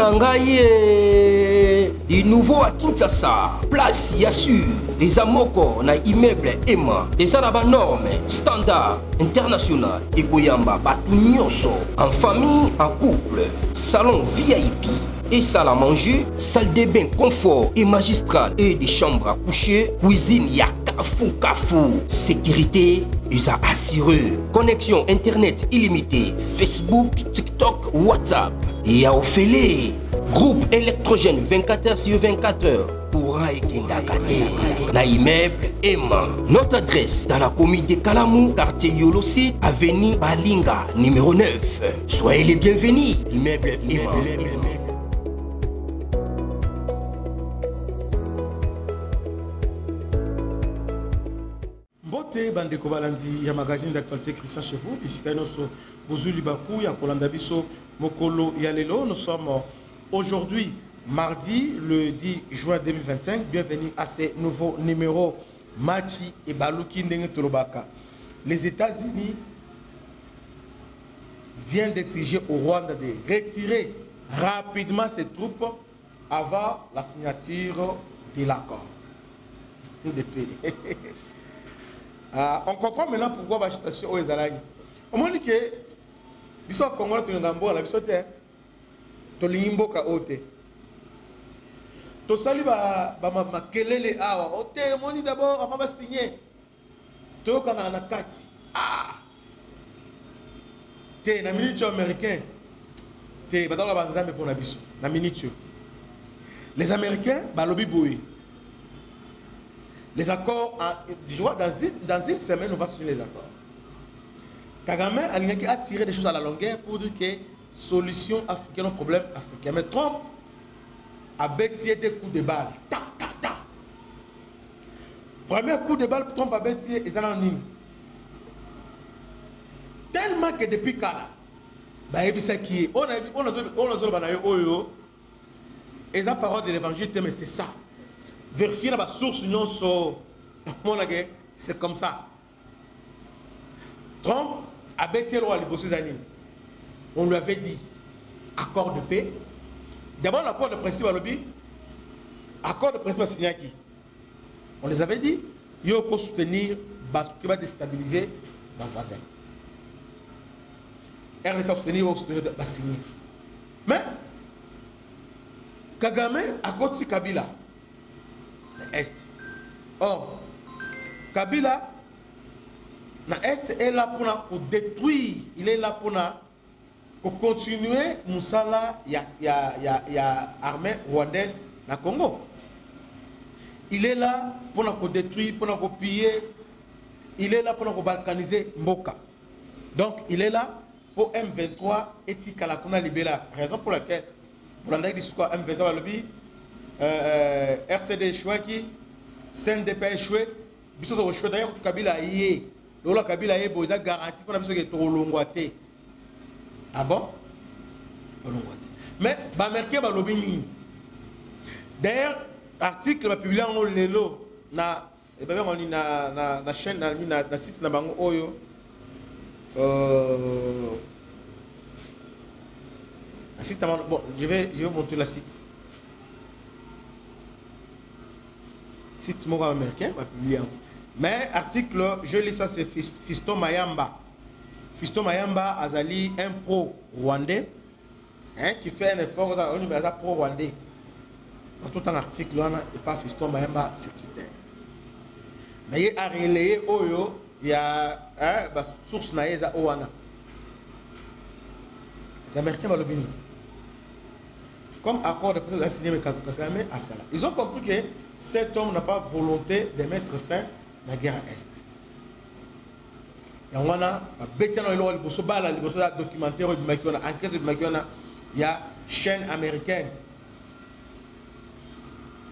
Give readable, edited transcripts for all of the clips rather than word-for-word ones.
Nangaye, du nouveau à Kinshasa, place Yassur, des amoko na immeuble Emma, des arabes normes, standard, international, et Koyamba, Batunyoso, en famille, en couple, salon VIP. Et salle à manger, salle de bain confort et magistrale et des chambres à coucher, cuisine Kafou. Sécurité, ils ont assuré. Connexion internet illimitée, Facebook, TikTok, WhatsApp. Et à Ophélie, groupe électrogène 24h/24h. Courant et Kendakate. Na immeuble Emma. Notre adresse dans la commune de Kalamou, quartier Yolosi, avenue Balinga, numéro 9. Soyez les bienvenus. Immeuble Emma. Bandeko balandi ya magazine d'actualité Christian chez vous bisika noso bozuli baku ya kolanda biso mokolo ya lelo. Nous sommes aujourd'hui mardi le 10 juin 2025. Bienvenue à ce nouveau numéro Machi et Baluki ndenge tolobaka. Les États-Unis viennent d'exiger au Rwanda de retirer rapidement ses troupes avant la signature de l'accord de paix. On comprend maintenant pourquoi la situation est à on m'a dit que biso Congo tu ngambo la biso te to limbo ka ote to sali ba makelele awa ote moni d'abord avant de signer to kana na kati te na minute américain te bataka banzambe pour na biso na minute les américains ba lobby boy. Les accords, dans une semaine, on va signer les accords. Kagame a tiré des choses à la longueur pour dire que solution africaine au problème africain. Mais Trump a bêtillé des coups de balle. Ta. Premier coup de balle, Trump a bêtillé et anonyme. Tellement que depuis Kala, on a et la parole de l'évangile, mais c'est ça. Vérifier la source, c'est comme ça. Trump a bêté le roi les années. On lui avait dit accord de paix. D'abord l'accord de principe à l'objet. Accord de principe à signer à qui? On les avait dit, il faut soutenir, qui va déstabiliser nos voisins. RDC va soutenir, va signer. Mais Kagame a continué Kabila. Est. Or, Kabila, na Est est là pour détruire, il est là pour continuer Moussala, il y a armée rwandaise na Congo. Il est là pour détruire, pour piller, il est là pour balkaniser Mboka. Donc, il est là pour M23 et Tikalakuna Libela. Raison pour laquelle, pour l'année du M23 lobby, RCD Chouaki, CNDP échoué, biso to échoué d'ailleurs Kabila yé, lola Kabila yé boza garantie pour la biso que to longwaté. Ah bon? Longwaté. Mais ba merké ba lobby. D'ailleurs article ba publié en lelo na et ben on na chaîne na site na bango oyo la site bon je vais montrer la site. Site mot américain, va publier. Mais article, je lis ça, c'est Fiston Mayamba. Fiston Mayamba Azali, un pro-rwandais, hein, qui fait un effort dans un pro-rwandais. Dans tout un article, on n'a pas Fiston Mayamba sur Twitter. Mais il y a relayé, il y a une source naïsa Owana. Les Américains vont le bien. Comme accord de président signé avec Kagame à cela. Ils ont compris que cet homme n'a pas volonté de mettre fin à la guerre à Est. Il y a chaîne américaine,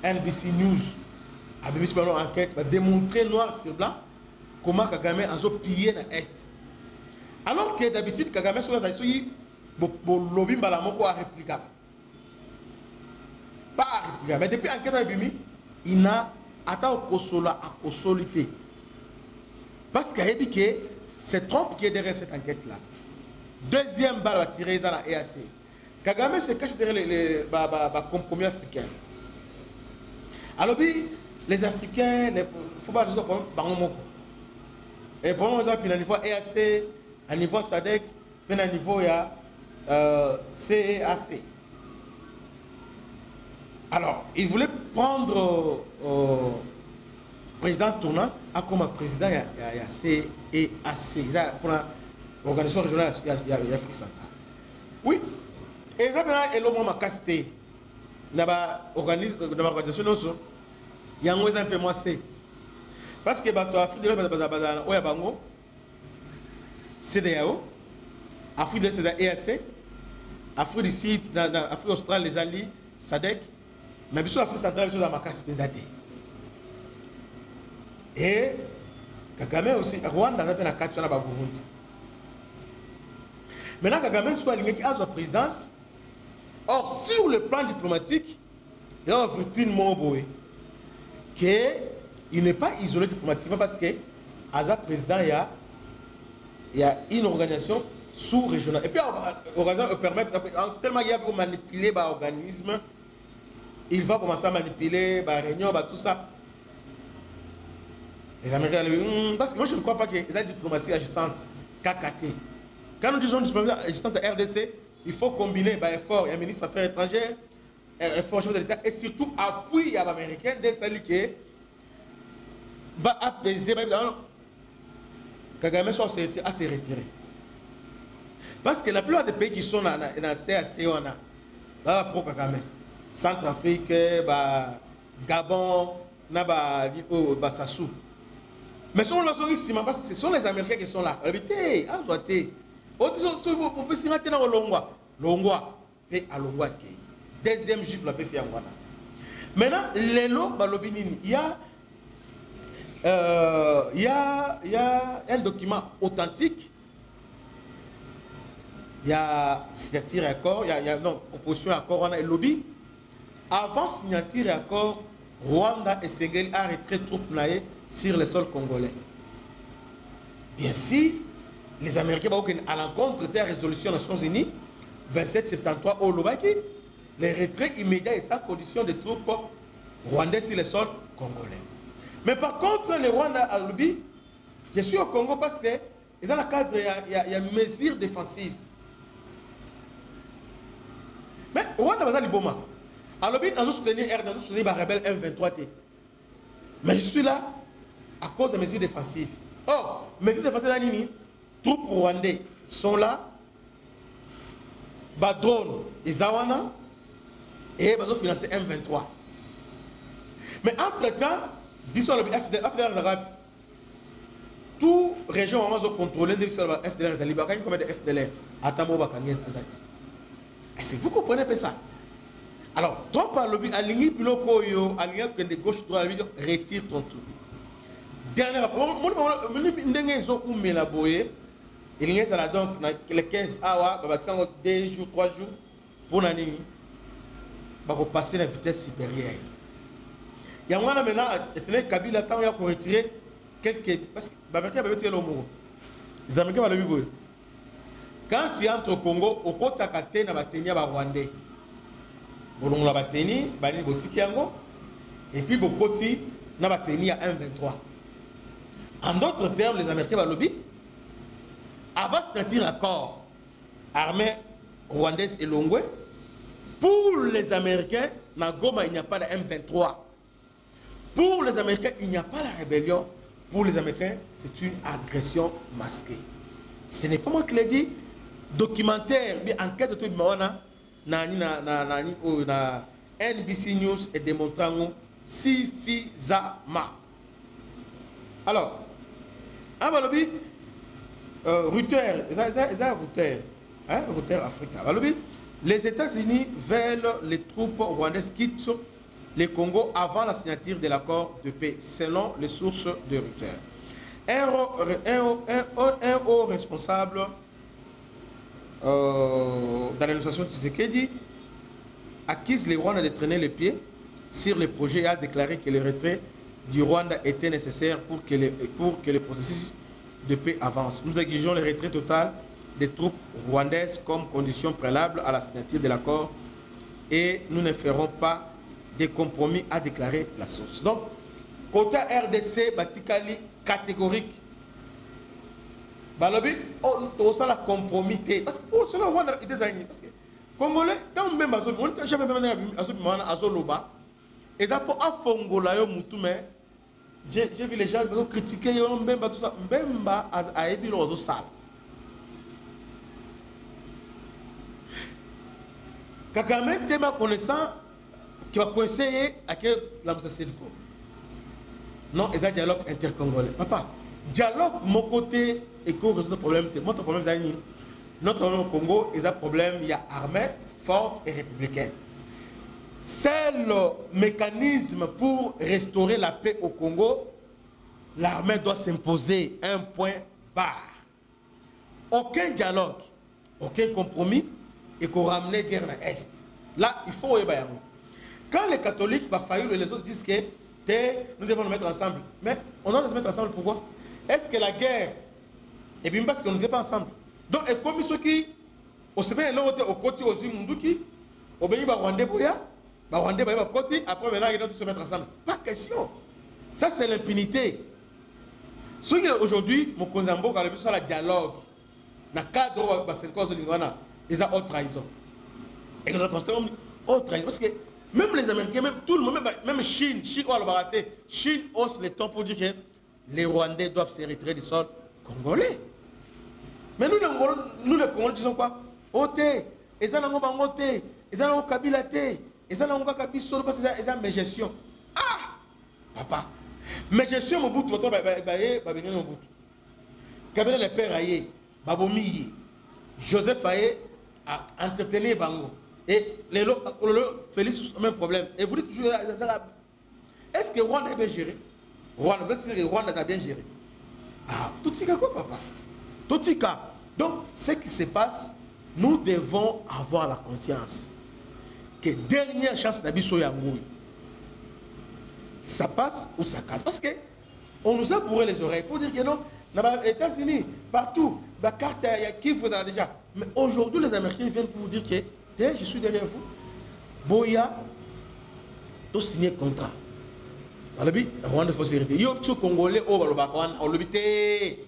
NBC News, a BBC une enquête va démontrer noir sur blanc comment Kagame a pillé l'Est. Alors que d'habitude, Kagame sur la lobby balamoko a répliqué. Pas à répliquer, mais depuis l'enquête à Bimi, il n'a atteint au consolité. Parce qu'il a dit que c'est Trump qui est derrière cette enquête-là. Deuxième balle à tirer à la EAC. Kagame se cache derrière les compromis africains. Alors, les Africains, il ne faut pas résoudre le problème. Et pour nous, à niveau EAC, à niveau SADC, puis à niveau CEAC. Alors, il voulait prendre président tournante comme président il y a CEAC, pour l'organisation régionale de l'Afrique centrale. Oui, et ça, c'est le moment casté. Dans l'organisation, il y a un peu moins C. Parce que l'Afrique de l'Ouest, CDAO, Afrique de l'Est, c'est EAC, Afrique du Sud, Afrique australe, les alliés, SADC, mais bien sûr l'Afrique centrale, c'est dans ma casse des datés. Et Kagame aussi, Rwanda, ça fait la 4 ans à Burundi. Maintenant, Kagame soit aligné à sa présidence. Or, sur le plan diplomatique, il y a une Moboé qu'il n'est pas isolé diplomatiquement parce que, à sa président, il y a une organisation sous-régionale. Et puis, l'organisation permet, tellement il y a pour manipuler l'organisme, il va commencer à manipuler la réunion, tout ça. Les Américains, parce que moi je ne crois pas qu'il y ait une diplomatie agissante KKT. Quand nous disons diplomatie agissante RDC, il faut combiner effort, il y a un ministre des Affaires étrangères, effort chef de l'État et surtout appui à l'Américain de celles qui va apaiser. Kagame soit à se retirer. Parce que la plupart des pays qui sont dans CAC, on a pro Kagame. Centrafrique, Gabon, Sassou. Mais ce sont les Américains qui sont là. Deuxième juif, la PCA. Maintenant, il y a un document authentique. Il y a signature et accord, il y a proposition et accord, on a le lobby. Avant signature et accord, Rwanda et Sénégal a retiré troupes naïes sur le sol congolais. Bien sûr, les Américains vont à l'encontre de la résolution des Nations Unies 2773 au Lobaki, les retraits immédiats et sans condition des troupes rwandaises sur le sol congolais. Mais par contre, les Rwandais à lobby, je suis au Congo parce que dans le cadre, il y a une mesure défensive. Mais Rwanda va dans l'Iboma. À lobby, nous soutenons les rebelles M23T. Mais je suis là à cause des mesures défensives. Or, mesures défensives, les troupes rwandais sont là. Badron et Zawana. Et ils ont financé M23. Mais entre-temps, tout région où ont contrôlé les FDLR, les Libanais, comme des FDLR, à Tamoba, Kanyes, Azati. Est-ce que vous comprenez pas ça? Alors, Trump a lobby, aligné Piloko, aligné que des gauches droits, retire ton truc. Dernière, ils ont mis la boye, il y a donc les 15 awa, 2 jours, 3 jours, pour l'année, pour passer la vitesse supérieure. Il y a maintenant, Kabila, quand il a retiré quelques. Parce que les Américains avaient tiré le mot. Les Américains avaient dit quand tu entres au Congo, au côté de la Batenia Rwandais, on a Bateni, Bani Botikiango, et puis Bokoti, na Bateni à 1,23. En d'autres termes, les Américains avaient lobby. Avant de se retirer accord, armée rwandaise et Longwe, pour les Américains, na Goma, il n'y a pas de M23. Pour les Américains, il n'y a pas la rébellion. Pour les Américains, c'est une agression masquée. Ce n'est pas moi qui l'ai dit. Documentaire, enquête de tout le monde, NBC News est démontrant suffisamment. Alors, Reuters, Reuters Africa. Les États-Unis veulent les troupes rwandaises quittent le Congo avant la signature de l'accord de paix, selon les sources de Reuters. Un haut responsable dans l'administration de Tshisekedi accuse les Rwandais de traîner les pieds sur le projet et a déclaré que le retrait du Rwanda était nécessaire pour que le processus de paix avance. Nous exigeons le retrait total des troupes rwandaises comme condition préalable à la signature de l'accord et nous ne ferons pas de compromis, a déclaré la source. Donc, côté RDC, Batikali catégorique. Balobi, on a la compromis. Parce que pour cela, Rwanda est des amis. Parce que Congolais, tant même à Zolo, on n'a jamais vu à Zoloba. Et d'abord, à Fongola, j'ai vu les gens critiquer, tout ça. Mbemba a ébi l'oiseau sale. Kagame, tu es connaissant qui va conseiller à quel la Moussa. Non, il y a un dialogue intercongolais. Papa, dialogue, mon côté, et qu'on résout le problème. Notre problème, c'est notre problème au Congo, il y a un problème, il y a armée forte et républicaine. C'est le mécanisme pour restaurer la paix au Congo. L'armée doit s'imposer un point barre. Aucun dialogue, aucun compromis, et qu'on ramène la guerre dans l'Est. Là, il faut y aller. Quand les catholiques, les autres disent que nous devons nous mettre ensemble. Mais on doit se mettre ensemble pourquoi? Est-ce que la guerre, et bien parce qu'on n'était pas ensemble. Donc, et comme ceux qui, au Sébé, au côté, aux Munduki, au Béni, Rwandais, Boya, Rwandais, côté, après, maintenant, ils doivent se mettre ensemble. Pas question. Ça, c'est l'impunité. Ceux qui, aujourd'hui, mon Konzambo, quand on a le dialogue, dans le cadre de cette cause de l'Ingwana, ils ont haute trahison. Et ils ont constamment haute trahison. Parce que même les Américains, même tout le monde, même Chine, Chine hausse les tons pour dire que les Rwandais doivent se retirer du sol congolais. Mais nous, les Congolais, disons quoi? Ote, ils ont un ote, ils ont un Kabila te, ils ont un Kabisolo parce qu'ils ont mes gestions. Ah! Papa, mes gestions, mon bout, tu vas bien mon bout. Kabila le père Aye, Babomi, Joseph Aye a entretenu Bango. Et les Félix, même problème. Et vous dites toujours, est-ce que Rwanda est bien géré? Rwanda, vous êtes sûr que Rwanda a bien géré? Ah, tout ça quoi, papa? Tout ça. Donc, ce qui se passe, nous devons avoir la conscience que dernière chance d'Abisso Yangoui, ça passe ou ça casse. Parce qu'on nous a bourré les oreilles pour dire que non, dans les États-Unis, partout, la carte, il y a qui faudra déjà. Mais aujourd'hui, les Américains viennent pour vous dire que je suis derrière vous. Boya, tout signé contrat. Rwanda faut s'arrêter. Yo, tu Congolais, au Balobakwan, au Lobité.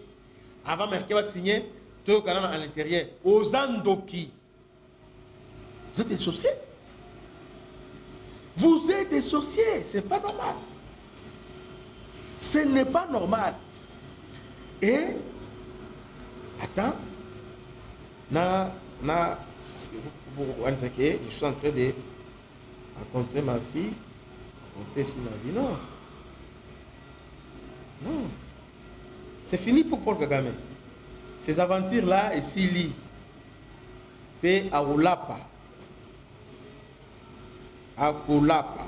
Avant, Merkel va signer, tout le canal à l'intérieur. Aux Andoki. Vous êtes des sorciers. Vous êtes des sorciers. C'est pas normal. Ce n'est pas normal. Et, attends, je suis en train de raconter ma vie, raconter si ma vie, non. Non. C'est fini pour Paul Kagame. Ces aventures-là, et Sili, P. Aoulapa. Aoulapa.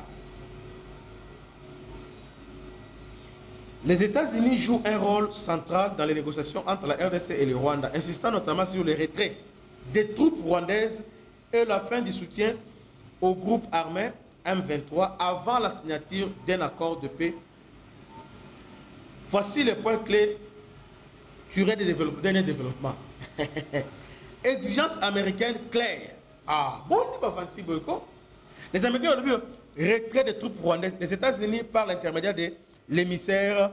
Les États-Unis jouent un rôle central dans les négociations entre la RDC et le Rwanda, insistant notamment sur le retrait des troupes rwandaises et la fin du soutien au groupe armé M23 avant la signature d'un accord de paix. Voici les points clés durée de développement. Exigence américaine claire. Ah, bon, les Américains ont dit retrait des troupes rwandaises. Les États-Unis, par l'intermédiaire de l'émissaire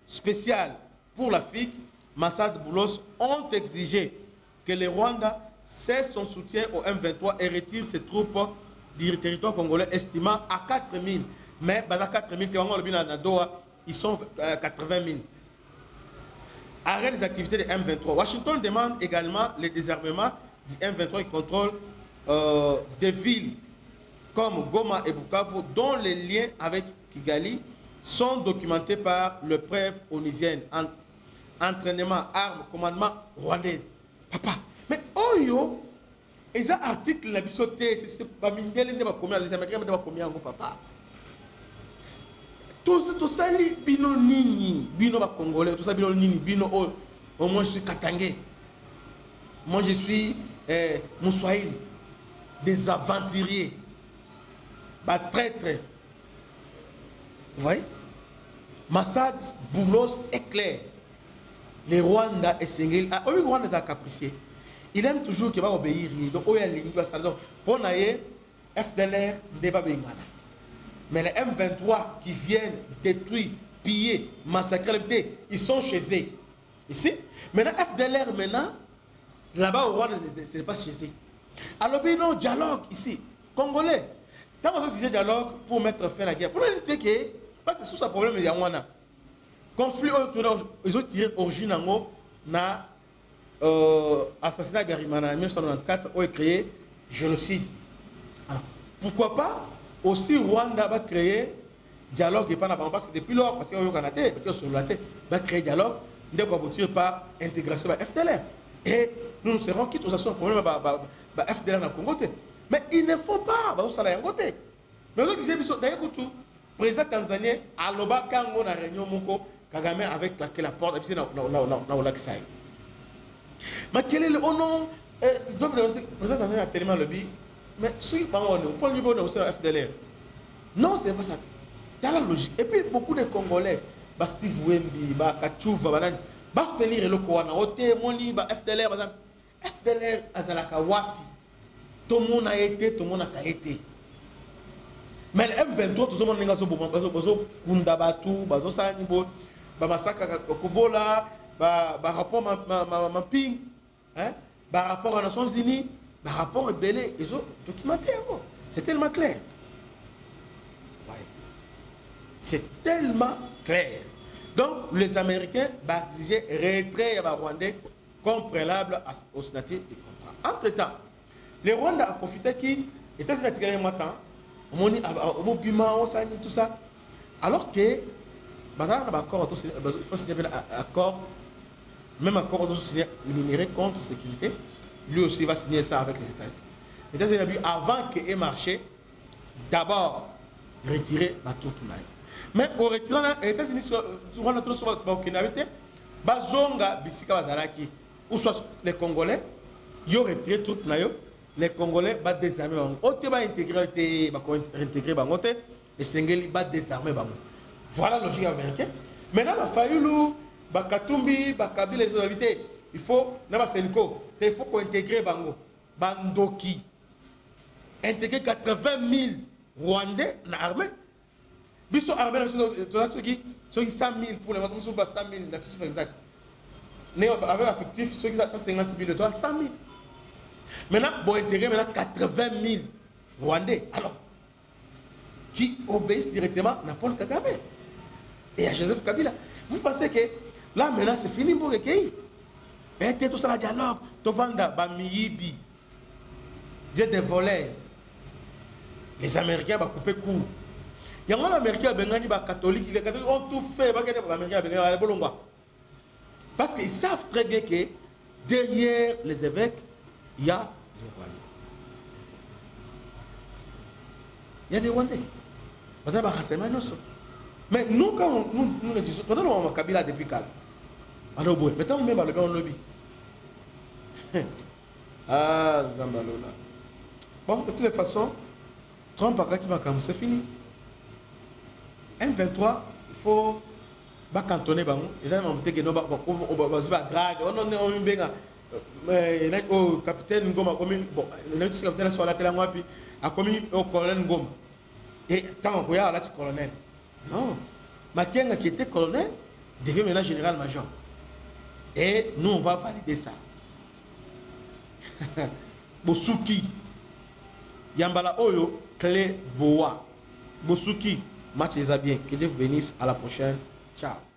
spécial pour l'Afrique, Massad Boulos, ont exigé que le Rwanda cesse son soutien au M23 et retire ses troupes du territoire congolais, estimant à 4 000. Mais à 4 000, ils sont 80 000. Arrêt des activités de M23. Washington demande également le désarmement du M23 qui contrôle des villes comme Goma et Bukavu, dont les liens avec Kigali sont documentés par le preuve onisienne. Entraînement, armes, commandement rwandais. Papa, mais oyo, et ça article la bisoté, c'est pas mindel, les Américains ne combien papa. Tout ça, bino nini, bino congolais, tout ça, bino nini, bino oh, moi je suis Katangé. Moi je suis Moussoaïl, des aventuriers, traîtres. Vous voyez? Massad Boulos est clair. Les Rwanda et Sengel, oui, Rwanda est capricieux. il aime toujours qu'il va obéir. Donc, il y a une ligne. Donc, pour naïe, FDLR n'est pas bien. Mais les M23 qui viennent détruire, piller, massacrer, ils sont chez eux. Ici. Maintenant, FDLR, maintenant, là-bas au Rwanda, ce n'est pas chez eux. Alors, non, dialogue ici. Congolais. Quand on dit dialogue pour mettre fin à la guerre, pour nous dire que, parce que c'est sous ce problème, il y a un conflit, ils ont tiré origine en na assassinat Garimana en 1994, ont créé génocide. Alors, pourquoi pas aussi Rwanda va créer dialogue et pas parce que depuis lors, parce qu'il y a eu Canada, parce qu'il y a sur la tête, va créer dialogue, dès qu'on aboutir par intégration de FDLR. Et nous serons quittes aux assurances problème de FDLR dans le Congo. Mais il ne faut pas, ça l'a côté. Mais vous dites, d'ailleurs, le président tanzanien, à l'Oba, quand on a réunion, Kagame avec claqué la porte, et puis on l'a fait. Mais quel est le nom? Le président tanzanien a tellement le but. Mais ceux qui parlent, on peut lui donner aussi la FDLR. Non, c'est pas ça. Dans la logique. Et puis beaucoup de Congolais, Steve Wemby, Kachouva, va soutenir le Kowana, Moni, FDLR, FDLR, Azalaka Wati. Tout le monde a été, tout le monde a été. Mais le M23, tout le monde a été, Kundabatu, Sanibo, Masaka Kobola, rapport Mapping, rapport aux Nations Unies, rapport à Belé, ils ont documenté. C'est tellement clair. C'est tellement clair. Donc, les Américains baptisé retrait à Rwandais comme préalable au signature du contrat. Entre-temps, les Rwandais ont profité qui étaient signatés un matin, tout ça. Alors que, il faut signer un accord, même accord, il faut signer le minerai contre sécurité. Lui aussi va signer ça avec les États-Unis. Les États-Unis, avant qu'il ait marché, d'abord, retirer bateau Tunaï. Mais au retirant, les États-Unis, sur le Kinavité, Bazonga, Bissika Bazalaki, ou soit les Congolais, ils ont retiré tout Tunaï. Les Congolais vont désarmer. Ote va intégrer, et Sengeli va désarmer. Voilà la logique américaine. Maintenant, il faut que Katumbi, Kabila, les autres, il faut il faut qu'on intègre Bandoki. Intégrer 80 000 Rwandais dans l'armée. Biso armée, ceux qui 100 000 pour les voitures, 100 000, la fiche exacte. Avec affectif, ceux qui 150 000, 100 000. Maintenant, pour intégrer 80 000 Rwandais. Alors, qui obéissent directement à Paul Kagame et à Joseph Kabila. Vous pensez que là, maintenant, c'est fini pour les pays? Et tout ça, le dialogue, tout vanda, Bamiyibi, des voleurs. Les Américains vont couper court. Il y a un Américain, les catholiques, les catholiques ont tout fait. Parce qu'ils savent très bien que derrière les évêques, il y a les Rwandais. Il y a des Rwandais. Mais nous, quand nous le disons, nous avons Kabila depuis quand? Alors, maintenant, même le lobby. Ah, Zambalola. Bon, de toutes les façons, Trump a dit c'est fini. M23, il faut cantonner. Ils ont monté que nous le capitaine Ngoma le capitaine sur la télé a commis au colonel Ngoma. Et tant qu'on y a là, colonel. Non. Makenga qui était colonel devient maintenant général-major. Et nous, on va valider ça. Bosuki. Yambala Oyo, Clé Boa. Bosuki, match les bien. Que Dieu vous bénisse. À la prochaine. Ciao.